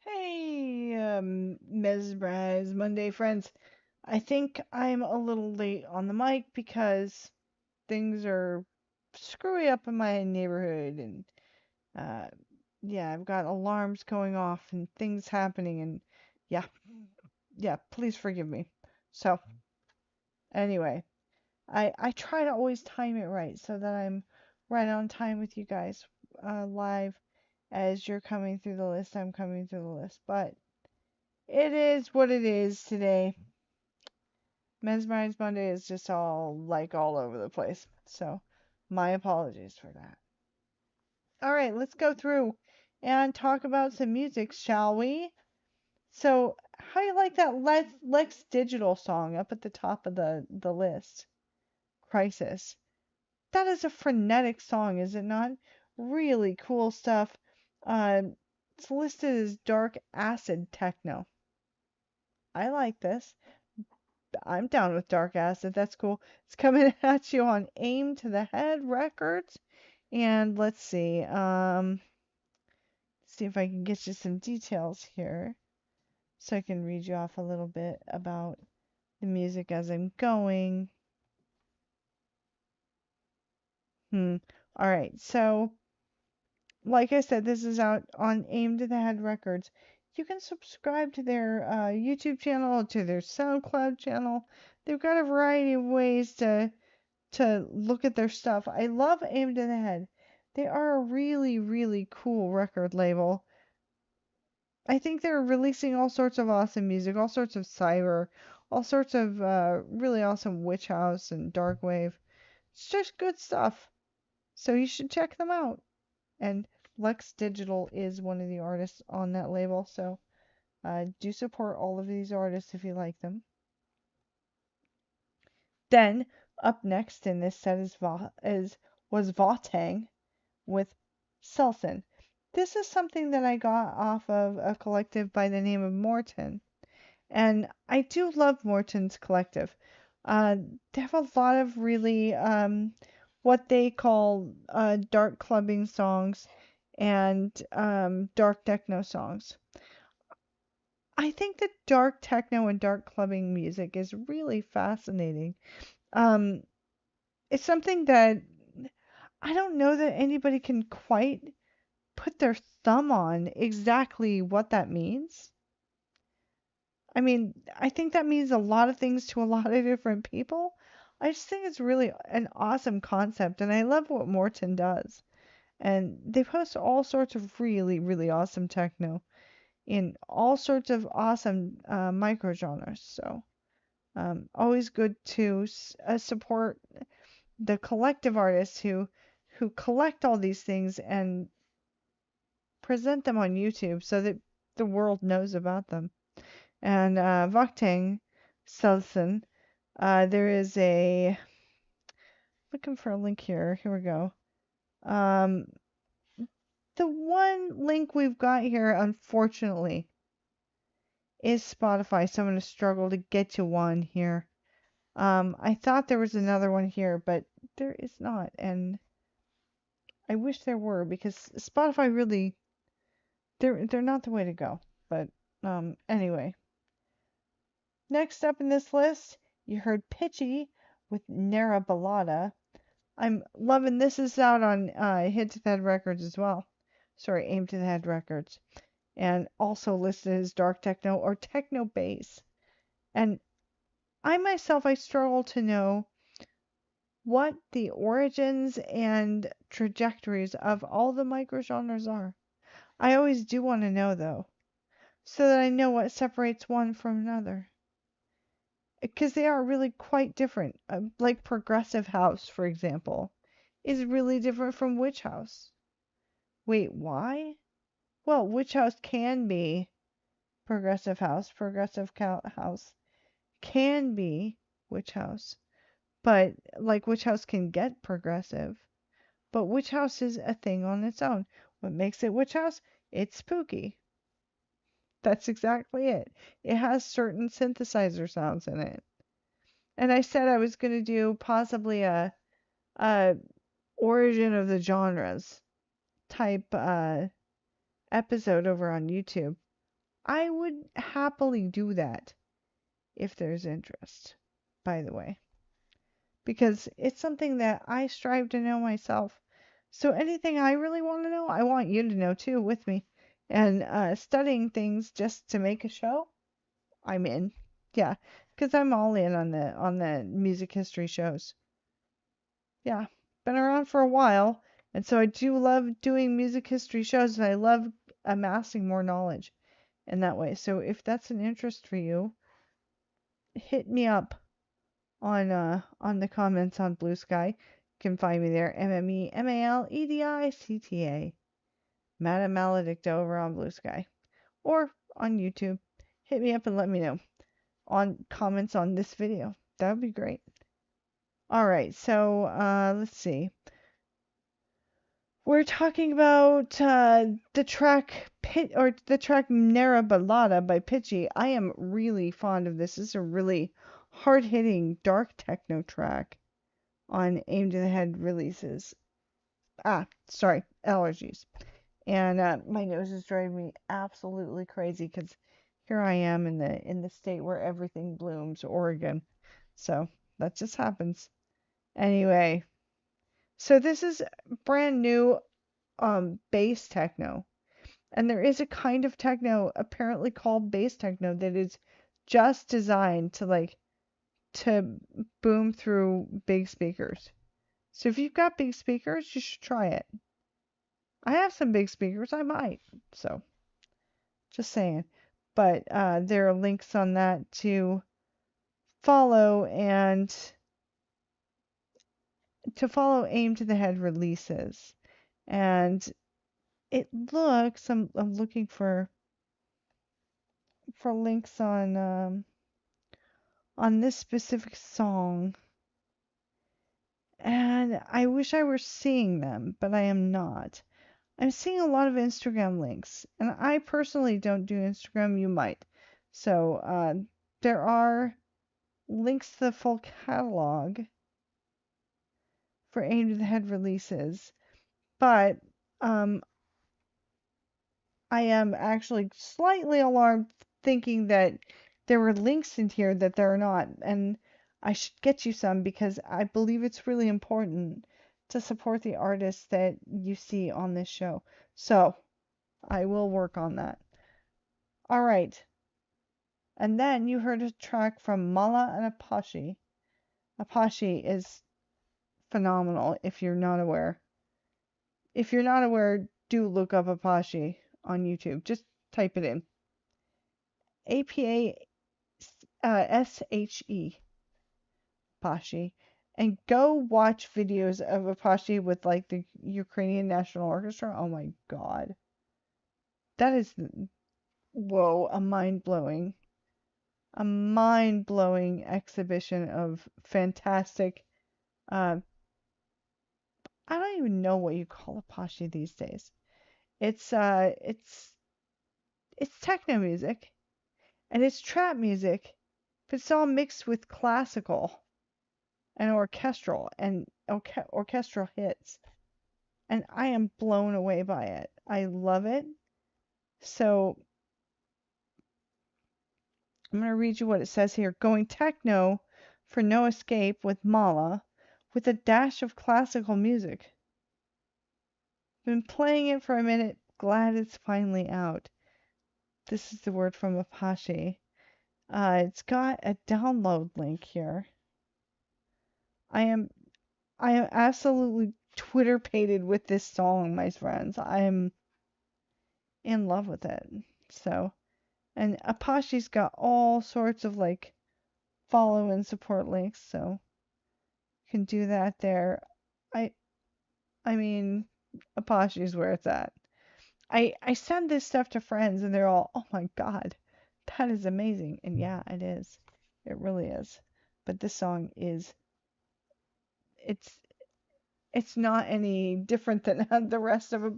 Hey, Mesmerized Monday friends. I think I'm a little late on the mic because things are screwy up in my neighborhood and uh yeah, I've got alarms going off and things happening and yeah, yeah, please forgive me. So, anyway, I try to always time it right so that I'm right on time with you guys live as you're coming through the list, I'm coming through the list. But it is what it is today. Mesmerized Monday is just all over the place. So, my apologies for that. All right, let's go through and talk about some music, shall we? So, how do you like that Lex Digital song up at the top of the list? Crisis. That is a frenetic song, is it not? Really cool stuff. Uh, it's listed as dark acid techno. I like this. I'm down with Dark Acid. That's cool. It's coming at you on Aim to the Head Records. And let's see if I can get you some details here so I can read you off a little bit about the music as I'm going. All right. So, like I said, this is out on Aim to the Head Records. You can subscribe to their YouTube channel, to their SoundCloud channel. They've got a variety of ways to look at their stuff. I love Aim to the Head. They are a really, really cool record label. I think they're releasing all sorts of awesome music, all sorts of cyber, all sorts of really awesome witch house and dark wave. It's just good stuff. So you should check them out. And Lex Digital is one of the artists on that label, so do support all of these artists if you like them. Then up next in this set was Vatang with Selson. This is something that I got off of a collective by the name of Morton. And I do love Morton's collective. Uh, they have a lot of really what they call dark clubbing songs and dark techno songs. I think that dark techno and dark clubbing music is really fascinating. Um, it's something that I don't know that anybody can quite put their thumb on exactly what that means. I mean, I think that means a lot of things to a lot of different people. I just think it's really an awesome concept, and I love what Morton does. And they post all sorts of really, really awesome techno in all sorts of awesome micro genres. So, always good to support the collective artists who collect all these things and present them on YouTube so that the world knows about them. And Voktang Selson, there is a looking for a link here. Here we go. Um, the one link we've got here, unfortunately, is Spotify, so I'm gonna struggle to get to one here. I thought there was another one here, but there is not, and I wish there were because Spotify really they're not the way to go. But anyway, next up in this list, you heard Pitchy with Nera Balada. I'm loving this is out on Hit to the Head Records as well. Sorry, Aim to the Head Records. And also listed as dark techno or techno bass. And I struggle to know what the origins and trajectories of all the microgenres are. I always do want to know though, so that I know what separates one from another. Because they are really quite different. Like progressive house, for example, is really different from witch house. Wait, why? Well, witch house can be progressive house. House can be witch house. But like witch house can get progressive. But witch house is a thing on its own. What makes it witch house? It's spooky. That's exactly it. It has certain synthesizer sounds in it. And I said I was going to do possibly a origin of the genres type episode over on YouTube. I would happily do that if there's interest, by the way, because it's something that I strive to know myself. So anything I really want to know, I want you to know too with me. And studying things just to make a show, I'm in. Yeah, because I'm all in on the music history shows. Yeah, been around for a while, and so I do love doing music history shows, and I love amassing more knowledge in that way. So if that's an interest for you, hit me up on the comments on Blue Sky. You can find me there, MMEMALEDICTA, Madam Maledicta over on Blue Sky, or on YouTube. Hit me up and let me know on comments on this video. That would be great. All right, so let's see. We're talking about the track the track Nera Ballada by Pitchy. I am really fond of this. This is a really hard-hitting dark techno track on Aim to the Head releases. Sorry, allergies. And my nose is driving me absolutely crazy because here I am in the state where everything blooms, Oregon. So that just happens. Anyway, so this is brand new bass techno. And there is a kind of techno apparently called bass techno that is just designed to boom through big speakers. So if you've got big speakers, you should try it. I have some big speakers, I might. So just saying. But there are links on that to follow and to follow Aim to the Head releases. And it looks I'm looking for links on this specific song. And I wish I were seeing them, but I am not. I'm seeing a lot of Instagram links, and I personally don't do Instagram. You might. So there are links to the full catalog for Aim to the Head releases, but um, I am actually slightly alarmed thinking that there were links in here that there are not, and I should get you some because I believe it's really important to support the artists that you see on this show. So I will work on that. All right. And then you heard a track from Mala and Apache. Apache is phenomenal if you're not aware. If you're not aware, do look up Apache on YouTube. Just type it in. APASHE. Apache. And go watch videos of Apache with like the Ukrainian National Orchestra. Oh my God. That is, whoa, a mind-blowing exhibition of fantastic, uh, I don't even know what you call Apache these days. It's uh it's it's techno music and it's trap music, but it's all mixed with classical and orchestral and orchestral hits. And I am blown away by it. I love it. So I'm going to read you what it says here. Going techno for no escape with Mala with a dash of classical music. Been playing it for a minute. Glad it's finally out. This is the word from Apache. It's got a download link here. I am absolutely Twitter pated with this song, my friends. I am in love with it. So, and Apache's got all sorts of like follow and support links, so you can do that there. I I mean, Apache's where it's at. I send this stuff to friends and they're all, "Oh my God, that is amazing." And yeah, it is. It really is. But this song is it's it's not any different than the rest of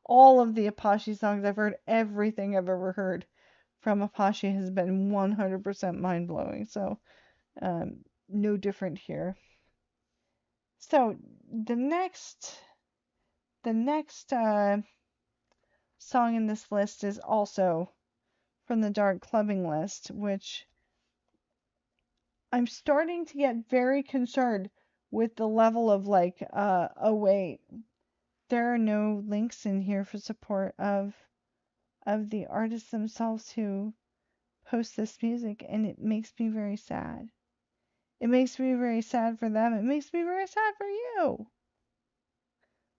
all of the Apache songs I've heard. Everything I've ever heard from Apache has been 100% mind-blowing. So, no different here. So, the next song in this list is also from the Dark Clubbing list, which I'm starting to get very concerned with the level of like, oh wait, there are no links in here for support of the artists themselves who post this music, and it makes me very sad. It makes me very sad for them. It makes me very sad for you.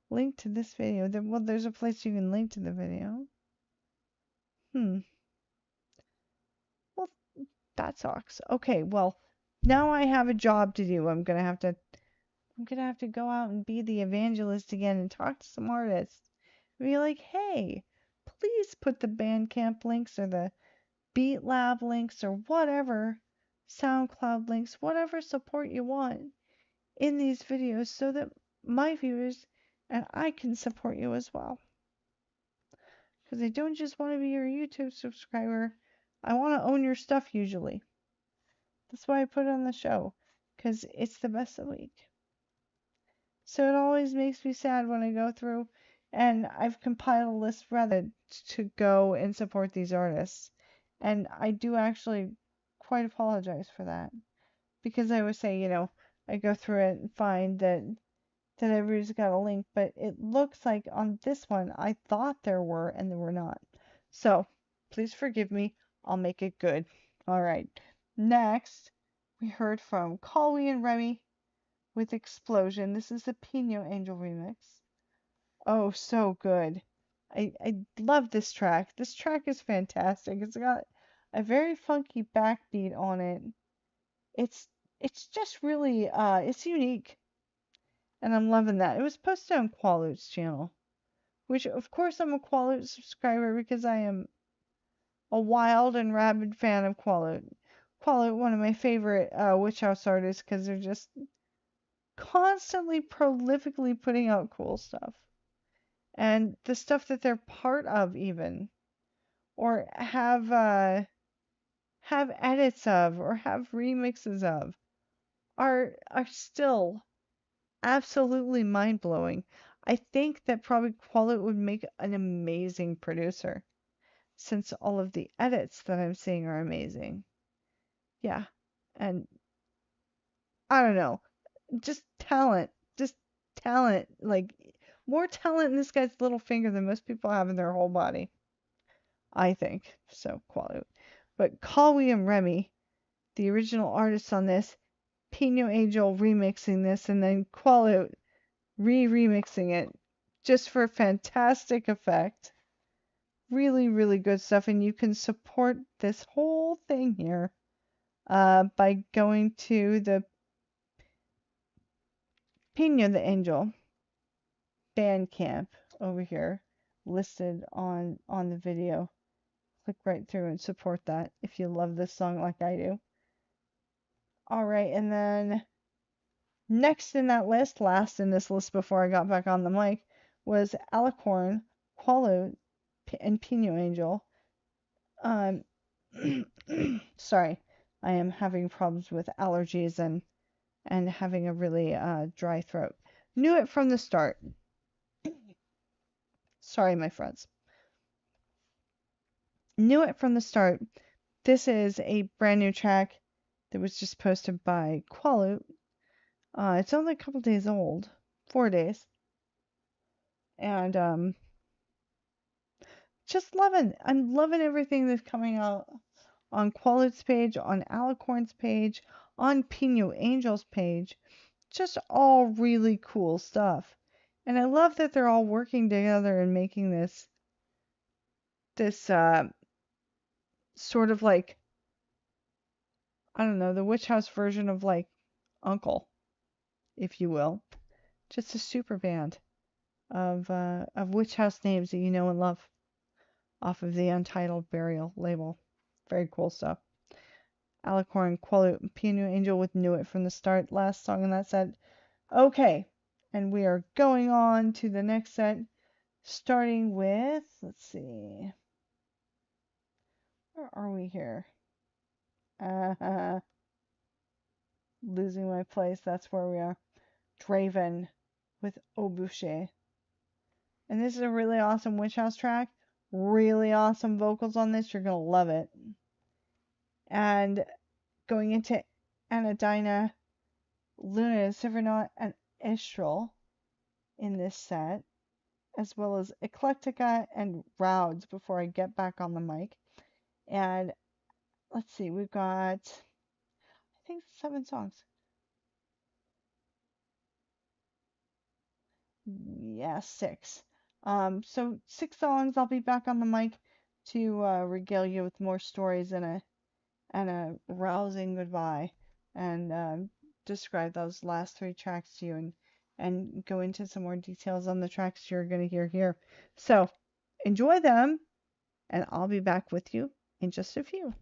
Link to this video. Well, there's a place you can link to the video. Well, that sucks. Okay, well, now I have a job to do. I'm gonna have to go out and be the evangelist again and talk to some artists. Be like, hey, please put the Bandcamp links or the Beat Lab links or whatever, SoundCloud links, whatever support you want in these videos so that my viewers and I can support you as well. Because I don't just want to be your YouTube subscriber. I want to own your stuff usually. That's why I put it on the show. Because it's the best of the week. So it always makes me sad when I go through and I've compiled a list rather to go and support these artists. And I do actually quite apologize for that. Because I would say, I go through it and find that everybody's got a link, but it looks like on this one I thought there were and there were not. So please forgive me. I'll make it good. All right. Next, we heard from Colby and Remy with Explosion. This is the Pino Angel remix. Oh, so good. I love this track. This track is fantastic. It's got a very funky backbeat on it. It's just really it's unique. And I'm loving that. It was posted on Qualoot's channel, which of course I'm a Qualoot subscriber because I am a wild and rabid fan of Qualoot. Qualoot, one of my favorite Witch House artists, because they're just constantly prolifically putting out cool stuff. And the stuff that they're part of even, or have edits of, or have remixes of, are still absolutely mind-blowing. I think that probably Qualoot would make an amazing producer, since all of the edits that I'm seeing are amazing. Yeah, and I don't know, just talent, like more talent in this guy's little finger than most people have in their whole body. I think so, Qualoot. But Colby and Remy, the original artists on this, Pino Angel remixing this, and then Qualoot remixing it just for fantastic effect. Really, really good stuff. And you can support this whole thing here by going to the Pino the Angel Bandcamp over here listed on the video. Click right through and support that if you love this song like I do. Alright, and then next in that list, last in this list before I got back on the mic, was Alicorn, Qualoot, and Pino Angel. Sorry, I am having problems with allergies and having a really dry throat. Knew it from the start. Sorry, my friends. Knew it from the start. This is a brand new track that was just posted by Qualoot. It's only a couple days old, 4 days. And I'm loving everything that's coming out on Qualoot's page, on Alicorn's page, on Pino Angel's page. Just all really cool stuff. And I love that they're all working together and making this sort of like, I don't know, the Witch House version of like Uncle, if you will. Just a super band of Witch House names that you know and love off of the Untitled Burial label. Very cool stuff. Alicorn, Qualoot, Pino Angel with Knew It from the start. Last song in that set. Okay, and we are going on to the next set, starting with, let's see, where are we here? Losing my place, that's where we are. Draven with Au Boucher. And this is a really awesome Witch House track. Really awesome vocals on this. You're going to love it. And going into Anadina, Luna, Silvernaut, and Istral in this set, as well as Eclectica and Rouds before I get back on the mic. And let's see, we've got, I think, 7 songs. Yeah, 6. So 6 songs. I'll be back on the mic to regale you with more stories and a rousing goodbye, and describe those last 3 tracks to you, and go into some more details on the tracks you're going to hear here. So enjoy them, and I'll be back with you in just a few.